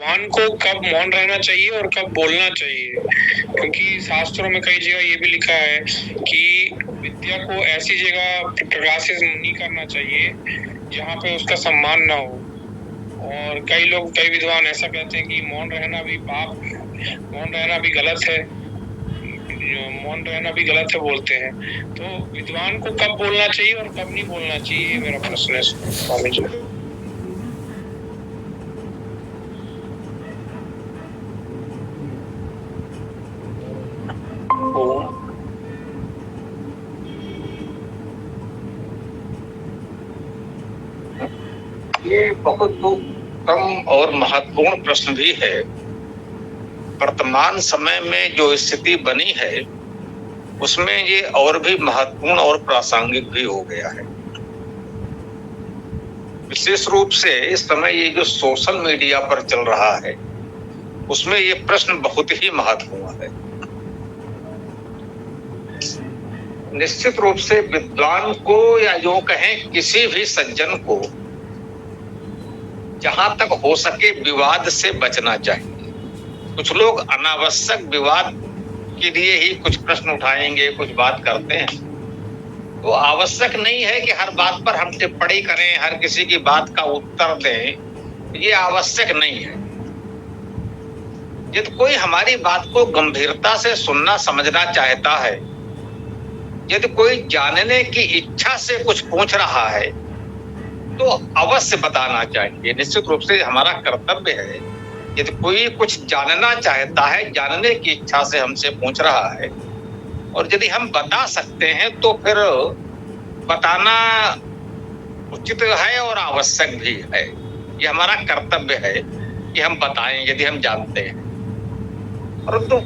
विद्वान को कब मौन रहना चाहिए और कब बोलना चाहिए, क्योंकि शास्त्रों में कई जगह ये भी लिखा है कि विद्या को ऐसी जगह प्रकाशित नहीं करना चाहिए जहाँ पे उसका सम्मान ना हो। और कई विद्वान ऐसा कहते हैं कि मौन रहना भी पाप, मौन रहना भी गलत है, मौन रहना भी गलत है बोलते हैं। तो विद्वान को कब बोलना चाहिए और कब नहीं बोलना चाहिए, मेरा प्रश्न है स्वामी जी। ये बहुत उत्तम और महत्वपूर्ण प्रश्न भी है। वर्तमान समय में जो स्थिति बनी है उसमें ये और भी महत्वपूर्ण और प्रासंगिक भी हो गया है। विशेष रूप से इस समय ये जो सोशल मीडिया पर चल रहा है उसमें ये प्रश्न बहुत ही महत्वपूर्ण है। निश्चित रूप से विद्वान को या जो कहें किसी भी सज्जन को जहां तक हो सके विवाद से बचना चाहिए। कुछ लोग अनावश्यक विवाद के लिए ही कुछ प्रश्न उठाएंगे, कुछ बात करते हैं, तो आवश्यक नहीं है कि हर बात पर हम टिप्पणी करें, हर किसी की बात का उत्तर दें, ये आवश्यक नहीं है। यदि कोई हमारी बात को गंभीरता से सुनना समझना चाहता है, यदि कोई जानने की इच्छा से कुछ पूछ रहा है तो अवश्य बताना चाहिए। निश्चित रूप से हमारा कर्तव्य है। यदि कोई कुछ जानना चाहता है, जानने की इच्छा से हमसे पूछ रहा है और यदि हम बता सकते हैं तो फिर बताना उचित है और आवश्यक भी है। ये हमारा कर्तव्य है कि हम बताएं यदि हम जानते हैं। परंतु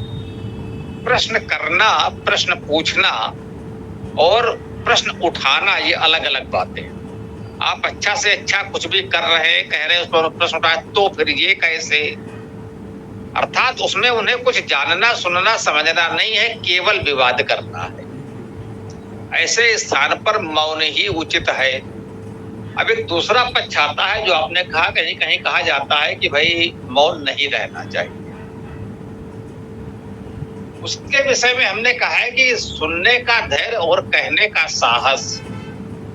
प्रश्न करना, प्रश्न पूछना और प्रश्न उठाना ये अलग अलग बातें हैं। आप अच्छा से अच्छा कुछ भी कर रहे हैं, कह रहे हैं, उस पर प्रश्न उठाए तो फिर ये कैसे? अर्थात उसमें उन्हें कुछ जानना, सुनना, समझना नहीं है, केवल विवाद करना है। ऐसे स्थान पर मौन ही उचित है। अब एक दूसरा पक्ष आता है जो आपने कहा, कहीं कहीं कहा जाता है कि भाई मौन नहीं रहना चाहिए। उसके विषय में हमने कहा है कि सुनने का धैर्य और कहने का साहस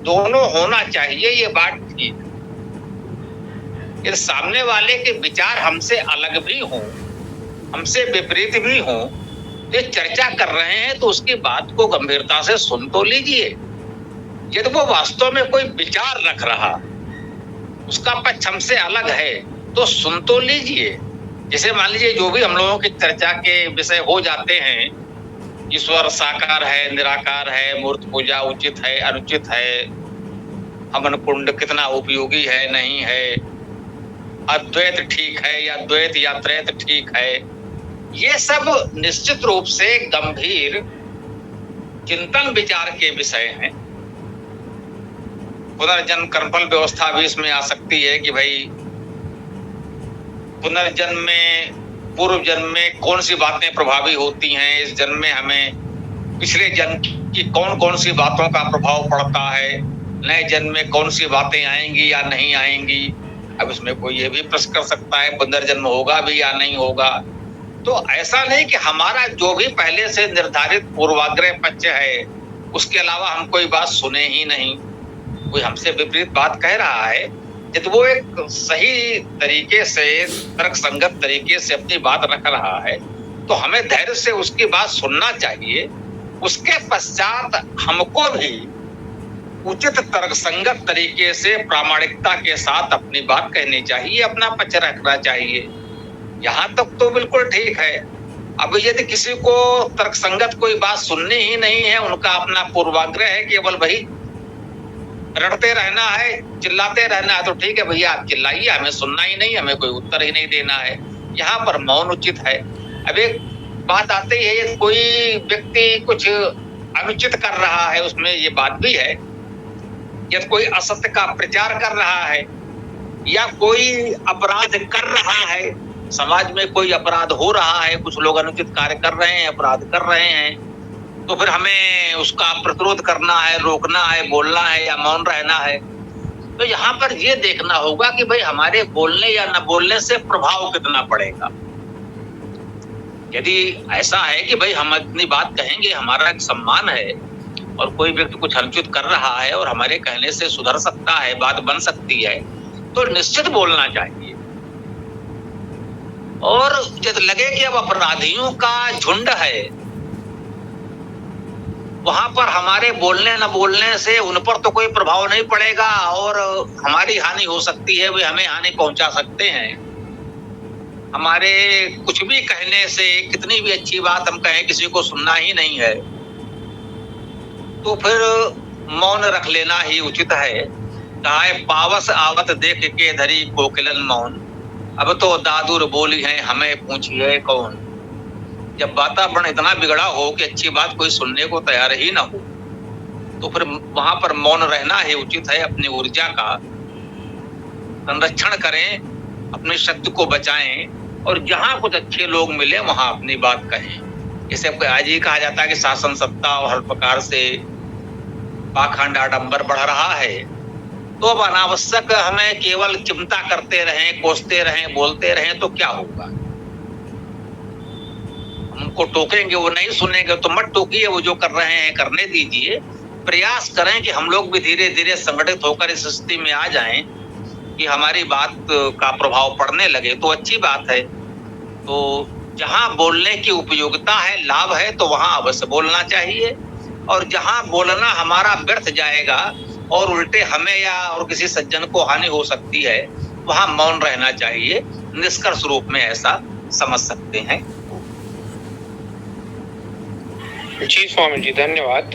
दोनों होना चाहिए। ये बात ठीक है। यदि सामने वाले के विचार हमसे अलग भी हों, हमसे विपरीत भी हों, ये चर्चा कर रहे हैं तो उसकी बात को गंभीरता से सुन तो लीजिए। यदि वो वास्तव में कोई विचार रख रहा, उसका पक्ष हमसे अलग है तो सुन तो लीजिए। जैसे मान लीजिए जो भी हम लोगों की चर्चा के विषय हो जाते हैं, ईश्वर साकार है, निराकार है, मूर्त पूजा उचित है, अनुचित है, हवन कुंड कितना उपयोगी है, नहीं है, अद्वैत ठीक है या द्वैत या त्रैत ठीक है, ये सब निश्चित रूप से गंभीर चिंतन विचार के विषय हैं। पुनर्जन्म कर्मफल व्यवस्था भी इसमें आ सकती है कि भाई पुनर्जन्म में, पूर्व जन्म में कौन सी बातें प्रभावी होती हैं, इस जन्म में हमें पिछले जन्म की कौन कौन सी बातों का प्रभाव पड़ता है, नए जन्म में कौन सी बातें आएंगी या नहीं आएंगी। अब इसमें कोई ये भी प्रश्न कर सकता है पुनर्जन्म होगा भी या नहीं होगा। तो ऐसा नहीं कि हमारा जो भी पहले से निर्धारित पूर्वाग्रह पक्ष है उसके अलावा हम कोई बात सुने ही नहीं। कोई हमसे विपरीत बात कह रहा है, यदि वो एक सही तरीके से, तर्क संगत तरीके से अपनी बात रख रहा है तो हमें धैर्य से उसकी बात सुनना चाहिए। उसके पश्चात हमको भी उचित तर्क संगत तरीके से प्रामाणिकता के साथ अपनी बात कहनी चाहिए, अपना पक्ष रखना चाहिए। यहाँ तक तो बिल्कुल ठीक है। अब यदि किसी को तर्क संगत कोई बात सुननी ही नहीं है, उनका अपना पूर्वाग्रह है, केवल वही रटते रहना है, चिल्लाते रहना है, तो ठीक है भैया आप चिल्लाइए, हमें सुनना ही नहीं, हमें कोई उत्तर ही नहीं देना है। यहाँ पर मौन उचित है। अब एक बात आती है, यदि कोई व्यक्ति कुछ अनुचित कर रहा है, उसमें ये बात भी है, यदि कोई असत्य का प्रचार कर रहा है या कोई अपराध कर रहा है, समाज में कोई अपराध हो रहा है, कुछ लोग अनुचित कार्य कर रहे हैं, अपराध कर रहे हैं, तो फिर हमें उसका प्रतिरोध करना है, रोकना है, बोलना है या मौन रहना है। तो यहाँ पर ये देखना होगा कि भाई हमारे बोलने या न बोलने से प्रभाव कितना पड़ेगा। यदि ऐसा है कि भाई हम अपनी बात कहेंगे, हमारा एक सम्मान है, और कोई व्यक्ति कुछ अनुचित कर रहा है और हमारे कहने से सुधर सकता है, बात बन सकती है, तो निश्चित बोलना चाहिए। और जब लगे कि अब अपराधियों का झुंड है, वहां पर हमारे बोलने न बोलने से उन पर तो कोई प्रभाव नहीं पड़ेगा और हमारी हानि हो सकती है, वे हमें हानि पहुंचा सकते हैं। हमारे कुछ भी कहने से, कितनी भी अच्छी बात हम कहें, किसी को सुनना ही नहीं है, तो फिर मौन रख लेना ही उचित है। कहा पावस आवत देख के धरी कोकिलन मौन, अब तो दादुर बोली है हमें पूछिए कौन। जब वातावरण इतना बिगड़ा हो कि अच्छी बात कोई सुनने को तैयार ही ना हो, तो फिर वहां पर मौन रहना ही उचित है। अपनी ऊर्जा का संरक्षण करें, अपनी शक्ति को बचाएं, और जहां कुछ अच्छे लोग मिले वहां अपनी बात कहें। इसे आज ही कहा जाता है कि शासन सत्ता और हर प्रकार से पाखंड आडंबर बढ़ रहा है, तो अब अनावश्यक हमें केवल चिंता करते रहें, कोसते रहें, बोलते रहें तो क्या होगा। उनको टोकेंगे, वो नहीं सुनेंगे तो मत टोकिए, वो जो कर रहे हैं करने दीजिए। प्रयास करें कि हम लोग भी धीरे धीरे संगठित होकर इस स्थिति में आ जाएं कि हमारी बात का प्रभाव पड़ने लगे, तो अच्छी बात है। तो जहां बोलने की उपयोगिता है, लाभ है, तो वहां अवश्य बोलना चाहिए, और जहां बोलना हमारा व्यर्थ जाएगा और उल्टे हमें या और किसी सज्जन को हानि हो सकती है, वहां मौन रहना चाहिए। निष्कर्ष रूप में ऐसा समझ सकते हैं। जी स्वामी जी, धन्यवाद।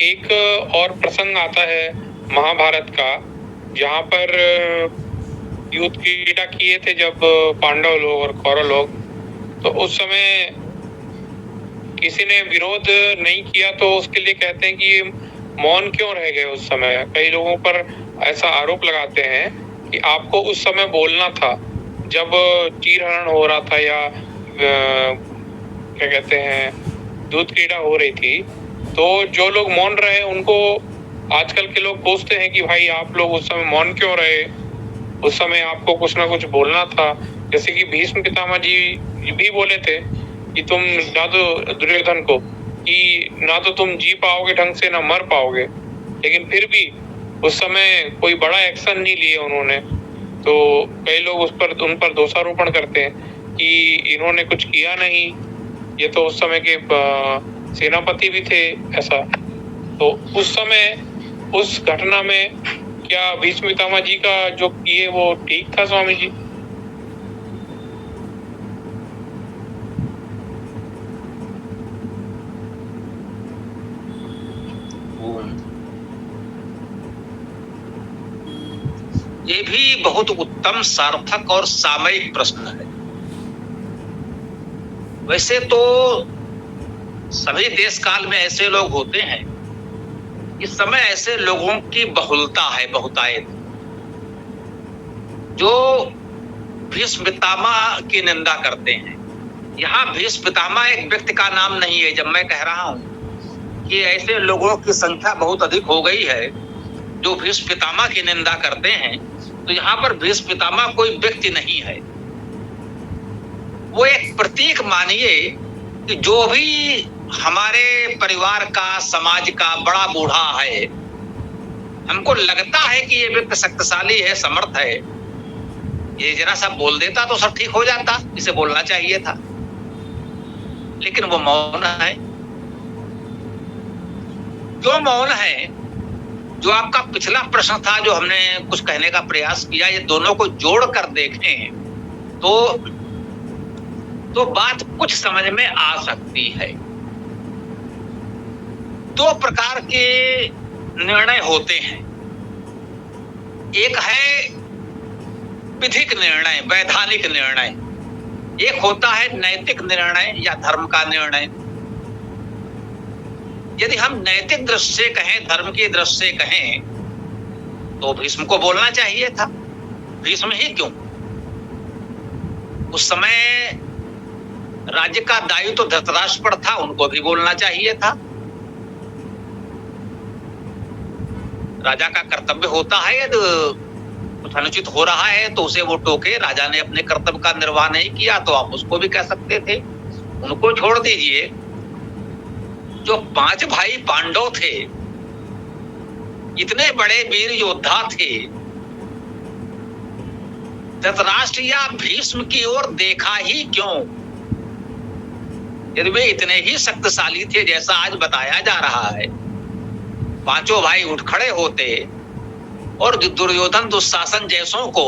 एक और प्रसंग आता है महाभारत का, जहाँ पर युद्ध क्रीड़ा किए थे जब पांडव लोग और कौरव लोग, तो उस समय किसी ने विरोध नहीं किया, तो उसके लिए कहते हैं कि मौन क्यों रह गए उस समय। कई लोगों पर ऐसा आरोप लगाते हैं कि आपको उस समय बोलना था, जब चीरहरण हो रहा था या क्या कहते हैं दूध क्रीड़ा हो रही थी, तो जो लोग मौन रहे उनको आजकल के लोग पूछते हैं कि भाई आप लोग उस समय मौन क्यों रहे, उस समय आपको कुछ ना कुछ बोलना था। जैसे कि भीष्म पितामह जी भी बोले थे कि तुम ना तो दुर्योधन को कि ना तो तुम जी पाओगे ढंग से, ना मर पाओगे, लेकिन फिर भी उस समय कोई बड़ा एक्शन नहीं लिए उन्होंने। तो कई लोग उन पर दोषारोपण करते हैं कि इन्होंने कुछ किया नहीं, ये तो उस समय के सेनापति भी थे ऐसा। तो उस समय उस घटना में क्या भीष्म पितामह जी का जो किए वो ठीक था स्वामी जी? ये भी बहुत उत्तम, सार्थक और सामयिक प्रश्न है। वैसे तो सभी देश काल में ऐसे लोग होते हैं, इस समय ऐसे लोगों की बहुलता है, बहुतायत, जो भीष्म पितामह की निंदा करते हैं। यहाँ भीष्म पितामह एक व्यक्ति का नाम नहीं है। जब मैं कह रहा हूं कि ऐसे लोगों की संख्या बहुत अधिक हो गई है जो भीष्म पितामह की निंदा करते हैं, तो यहाँ पर भीष्म पितामह कोई व्यक्ति नहीं है, वो एक प्रतीक मानिए कि जो भी हमारे परिवार का, समाज का बड़ा बूढ़ा है, हमको लगता है कि ये व्यक्ति शक्तिशाली है, समर्थ है, ये जरा सा बोल देता तो सब ठीक हो जाता, इसे बोलना चाहिए था, लेकिन वो मौन है। क्यों मौन है? जो आपका पिछला प्रश्न था, जो हमने कुछ कहने का प्रयास किया, ये दोनों को जोड़कर देखें तो बात कुछ समझ में आ सकती है। दो प्रकार के निर्णय होते हैं। एक है विधिक निर्णय, वैधानिक निर्णय, एक होता है नैतिक निर्णय या धर्म का निर्णय। यदि हम नैतिक दृष्टि से कहें, धर्म की दृष्टि से कहें, तो भीष्म को बोलना चाहिए था। भीष्म ही क्यों, उस समय राज्य का दायित्व तो धृतराष्ट्र पर था, उनको भी बोलना चाहिए था। राजा का कर्तव्य होता है, यदि कुछ अनुचित हो रहा है तो उसे वो टोके। राजा ने अपने कर्तव्य का निर्वाह नहीं किया तो आप उसको भी कह सकते थे, उनको छोड़ दीजिए। जो 5 भाई पांडव थे, इतने बड़े वीर योद्धा थे, धृतराष्ट्र या भीष्म की ओर देखा ही क्यों? यदि वे इतने ही शक्तिशाली थे जैसा आज बताया जा रहा है, पांचों भाई उठ खड़े होते और दुर्योधन दुशासन जैसों को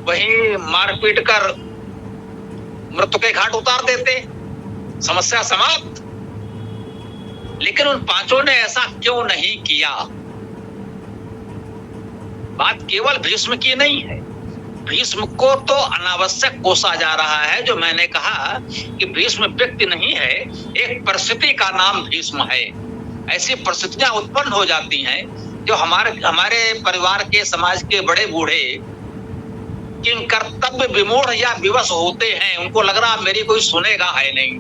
वहीं मारपीट कर मृत्यु के घाट उतार देते, समस्या समाप्त। लेकिन उन पांचों ने ऐसा क्यों नहीं किया? बात केवल भीष्म की नहीं है। भीष्म को तो अनावश्यक कोसा जा रहा है। जो मैंने कहा कि भीष्म व्यक्ति नहीं है, एक परिस्थिति का नाम भीष्म है। ऐसी परिस्थितियां उत्पन्न हो जाती हैं जो हमारे परिवार के, समाज के बड़े बूढ़े किन कर्तव्य विमूढ़ या विवश होते हैं, उनको लग रहा मेरी कोई सुनेगा है नहीं।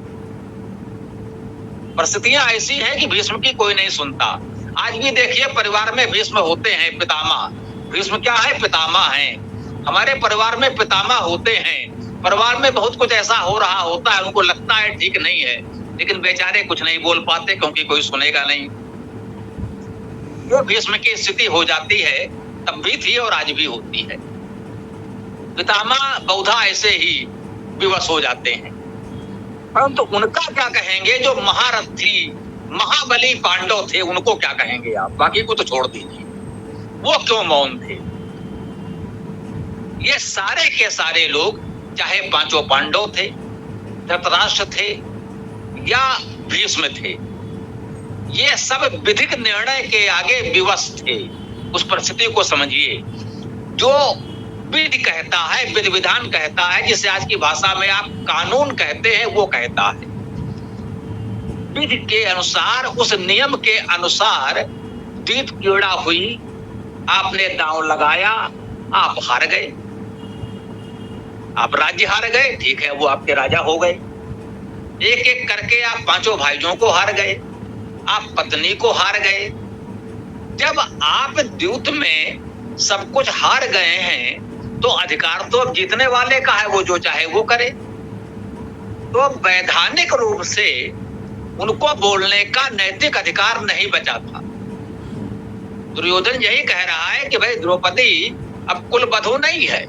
परिस्थितियां ऐसी हैं कि भीष्म की कोई नहीं सुनता। आज भी देखिए परिवार में भीष्म होते हैं, पितामह। भीष्म क्या है? पितामह हैं। हमारे परिवार में पितामह होते हैं। परिवार में बहुत कुछ ऐसा हो रहा होता है, उनको लगता है ठीक नहीं है, लेकिन बेचारे कुछ नहीं बोल पाते क्योंकि कोई सुनेगा नहीं। जो भीष्म की स्थिति हो जाती है, तब भी थी और आज भी होती है। पितामह बहुधा ऐसे ही विवश हो जाते हैं। परंतु उनका क्या कहेंगे जो महारथी, महाबली पांडव थे, उनको क्या कहेंगे आप? बाकी को तो छोड़ दीजिए, वो क्यों मौन थे? ये सारे के सारे लोग, चाहे पांचों पांडव थे, धृतराष्ट्र थे या भीष्म थे, ये सब विधिक निर्णय के आगे विवश थे। उस परिस्थिति को समझिए। जो विधि कहता है, विधि विधान कहता है, जिसे आज की भाषा में आप कानून कहते हैं, वो कहता है विधि के अनुसार, उस नियम के अनुसार दीप कीड़ा हुई, आपने दांव लगाया, आप हार गए, आप राज्य हार गए, ठीक है, वो आपके राजा हो गए। एक एक करके आप पांचों भाइयों को हार गए, आप पत्नी को हार गए। जब आप द्यूत में सब कुछ हार गए हैं तो अधिकार तो अब जीतने वाले का है, वो जो चाहे वो करे। तो वैधानिक रूप से उनको बोलने का नैतिक अधिकार नहीं बचा था। दुर्योधन यही कह रहा है कि भाई द्रौपदी अब कुलवधू नहीं है।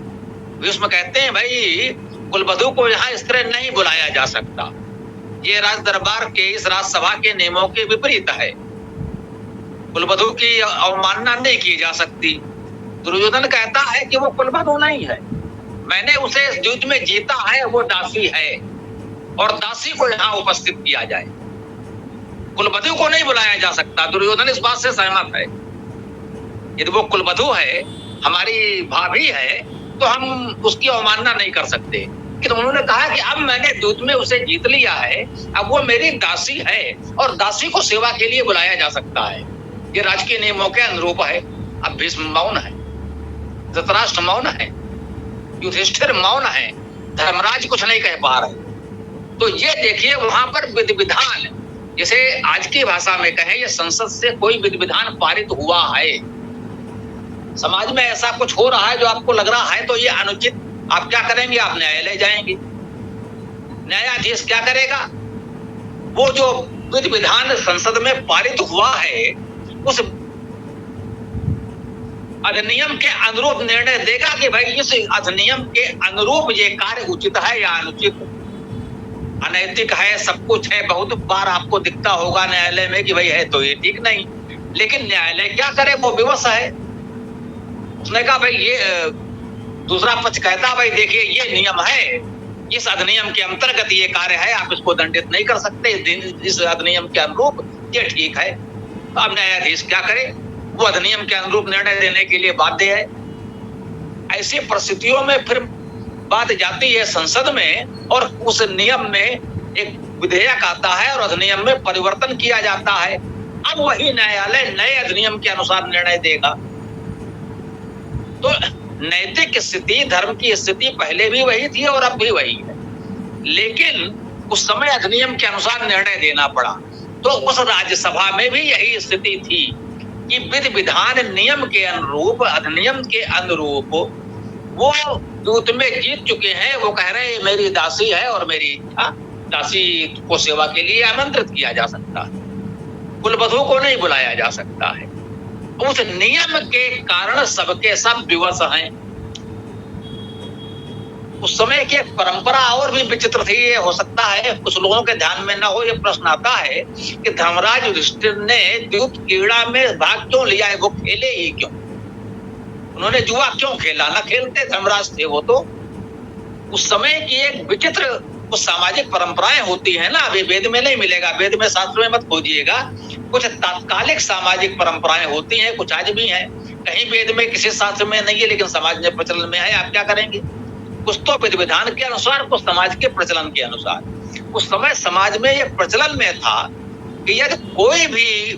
भीष्म कहते हैं भाई कुलवधू को यहाँ इस तरह नहीं बुलाया जा सकता, ये राज दरबार के, इस राजसभा के नियमों के विपरीत है। कुलवधू की अवमानना नहीं की जा सकती। दुर्योधन कहता है कि वो कुलवधू नहीं है, मैंने उसे इस युद्ध में जीता है, वो दासी है और दासी को यहाँ उपस्थित किया जाए, कुलवधू को नहीं बुलाया जा सकता। दुर्योधन इस बात से सहमत है। यदि वो कुलवधू है, हमारी भाभी है, तो हम उसकी अवमानना नहीं कर सकते। कि उन्होंने कहा कि अब मैंने युद्ध में उसे जीत लिया है, अब वो मेरी दासी है और दासी को सेवा के लिए बुलाया जा सकता है। ये राजकीय नियमों के अनुरूप है। अब भीष्म मौन है, धृतराष्ट्र मौन है, युधिष्ठिर मौन है, धर्मराज कुछ नहीं कह पा रहे। तो ये देखिए वहां पर विधि विधान, जैसे आज की भाषा में कहें, ये संसद से कोई विधि विधान पारित हुआ है। समाज में ऐसा कुछ हो रहा है जो आपको लग रहा है तो ये अनुचित, आप क्या करेंगे? आप न्यायालय जाएंगे। न्यायाधीश क्या करेगा? वो जो विधि विधान संसद में पारित हुआ है, उस अधिनियम के अनुरूप निर्णय देगा कि भाई इस अधिनियम के अनुरूप ये कार्य उचित है या अनुचित, अनैतिक है, सब कुछ है। बहुत बार आपको दिखता होगा न्यायालय में कि भाई है तो ये ठीक नहीं, लेकिन न्यायालय क्या करे? वो विवश है। उसने कहा भाई ये, दूसरा पक्ष कहता भाई देखिए ये नियम है, इस अधिनियम के अंतर्गत ये कार्य है, आप इसको दंडित नहीं कर सकते, इस अधिनियम के अनुरूप ये ठीक है। तो अब न्यायाधीश क्या करे? वो अधिनियम के अनुरूप निर्णय देने के लिए बाध्य है। ऐसी परिस्थितियों में फिर बात जाती है संसद में और उस नियम में एक विधेयक आता है और अधिनियम में परिवर्तन किया जाता है। अब वही न्यायालय नए अधिनियम के अनुसार निर्णय देगा। तो नैतिक स्थिति, धर्म की स्थिति पहले भी वही थी और अब भी वही है, लेकिन उस समय अधिनियम के अनुसार निर्णय देना पड़ा। तो उस राज्यसभा में भी यही स्थिति थी। कि विधि विधान नियम के अनुरूप, अधिनियम के अनुरूप वो दूत में जीत चुके हैं। वो कह रहे हैं मेरी दासी है और मेरी इच्छा, दासी को सेवा के लिए आमंत्रित किया जा सकता है, कुलवधू को नहीं बुलाया जा सकता है। उस नियम के कारण सबके सब विवश हैं। उस समय की एक परंपरा और भी विचित्र थी। ये हो सकता है कुछ लोगों के ध्यान में ना हो, ये प्रश्न आता है कि धर्मराज युधिष्ठिर ने द्यूत क्रीड़ा में भाग क्यों लिया है, वो खेले ही क्यों, उन्होंने जुआ क्यों खेला, ना खेलते, धर्मराज थे वो तो। उस समय की एक विचित्र कुछ सामाजिक परंपराएं होती है ना, अभी वेद में नहीं मिलेगा, वेद में शास्त्र में मत खोजिएगा। कुछ तात्कालिक सामाजिक परंपराएं होती हैं, कुछ आज भी हैं, कहीं वेद में किसी शास्त्र में नहीं है लेकिन समाज में प्रचलन में है। आप क्या करेंगे, कुछ तो विधि विधान के अनुसार, कुछ समाज के प्रचलन के अनुसार। उस समय समाज में यह प्रचलन में था कि यदि कोई भी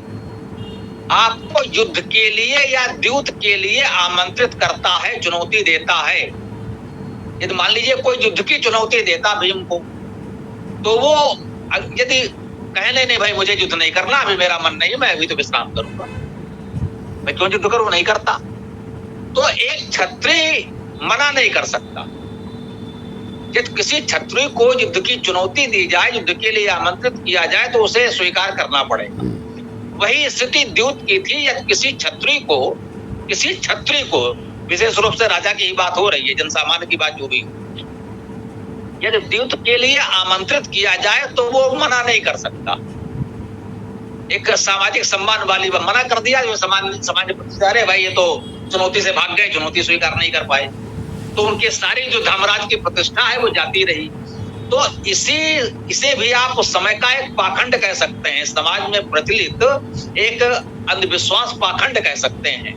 आपको युद्ध के लिए या द्यूत के लिए आमंत्रित करता है, चुनौती देता है, यदि मान लीजिए कोई युद्ध की चुनौती देता भीम को, तो वो यदि कहने नहीं भाई मुझे युद्ध नहीं करना, अभी मेरा मन नहीं है, मैं अभी तो विश्राम करूंगा, मैं क्यों युद्ध करूं, नहीं करता, तो एक क्षत्रिय मना नहीं कर सकता। यदि किसी क्षत्रिय को युद्ध की चुनौती दी जाए, युद्ध के लिए आमंत्रित किया जाए, तो उसे स्वीकार करना पड़ेगा। वही स्थिति द्यूत की थी। यदि किसी क्षत्रिय को विशेष रूप से राजा की ही बात हो रही है, जनसामान्य की बात जो भी, यदि द्यूत के लिए आमंत्रित किया जाए तो वो मना नहीं कर सकता। एक सामाजिक सम्मान वाली मना कर दिया, जो समाज अरे भाई ये तो चुनौती से भाग गए, चुनौती स्वीकार नहीं कर पाए, तो उनकी सारी जो धर्मराज की प्रतिष्ठा है वो जाती रही। तो इसे भी आप उस समय का एक पाखंड कह सकते हैं, समाज में प्रचलित एक अंधविश्वास पाखंड कह सकते हैं।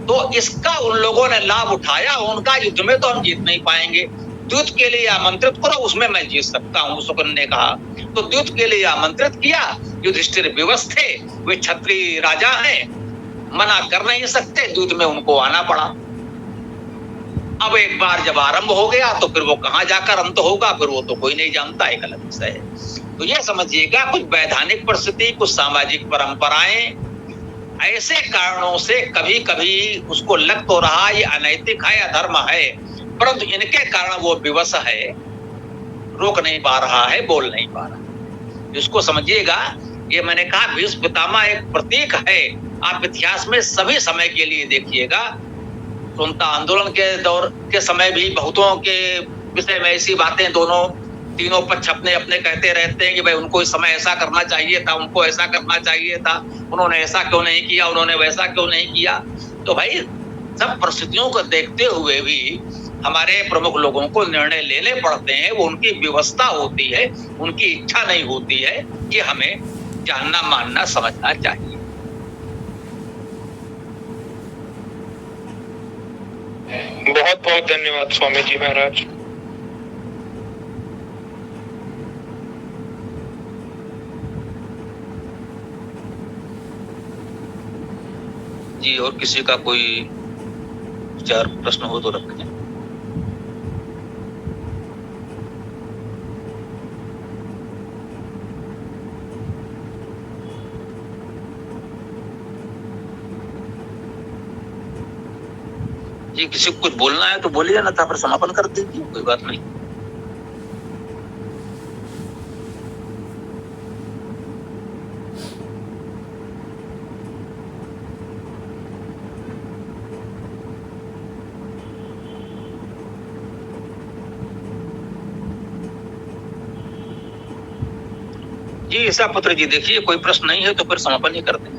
तो इसका उन लोगों ने लाभ उठाया। उनका युद्ध में तो हम जीत नहीं पाएंगे, द्यूत के लिए आमंत्रित करो, उसमें मैं जीत सकता हूँ, शुक्र ने कहा। तो द्यूत के लिए आमंत्रित किया, युधिष्ठिर विवश थे, वे क्षत्रिय राजा हैं, मना कर नहीं सकते, द्यूत में उनको आना पड़ा। अब एक बार जब आरंभ हो गया तो फिर वो कहां जाकर अंत होगा, फिर वो तो कोई नहीं जानता, एक अलग विषय है। तो ये समझिएगा, कुछ वैधानिक परिस्थिति, कुछ सामाजिक परंपराएं, ऐसे कारणों से कभी कभी उसको लग तो रहा ये अनैतिक है, अधर्म है, परंतु इनके कारण वो विवश है, रोक नहीं पा रहा है, बोल नहीं पा रहा। इसको समझिएगा। ये मैंने कहा भीष्म पितामह एक प्रतीक है। आप इतिहास में सभी समय के लिए देखिएगा, स्वतंत्रता आंदोलन के दौर के समय भी बहुतों के विषय में ऐसी बातें तीनों पक्ष अपने अपने कहते रहते हैं कि भाई उनको इस समय ऐसा करना चाहिए था, उनको ऐसा करना चाहिए था, उन्होंने ऐसा क्यों नहीं किया, उन्होंने वैसा क्यों नहीं किया। तो भाई सब परिस्थितियों को देखते हुए भी हमारे प्रमुख लोगों को निर्णय लेने पड़ते हैं। वो उनकी व्यवस्था होती है, उनकी इच्छा नहीं होती है, कि हमें जानना मानना समझना चाहिए। बहुत बहुत धन्यवाद स्वामी जी महाराज। जी, और किसी का कोई विचार प्रश्न हो तो रखें। जी, किसी को कुछ बोलना है तो बोलिए, ना था फिर समापन कर दीजिए, कोई बात नहीं। जी ऐसा पुत्र जी, देखिए कोई प्रश्न नहीं है तो फिर समापन ही कर दें।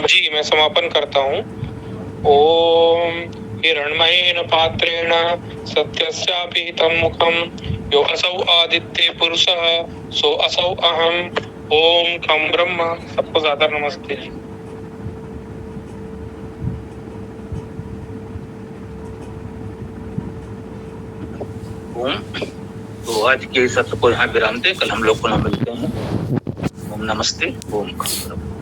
जी मैं समापन करता हूँ। ओम हिरण्मयेन पात्रेण सत्यस्यापि हितं मुखं यो असौ आदित्य पुरुषः सो असौ अहम्। ओम खम ब्रह्म। सबको ज्यादा नमस्ते। ओम। तो आज के सत्र को यहाँ विराम दें, कल हम लोग पुनः मिलते हैं। ओम नमस्ते। ओम खम ब्रह्म।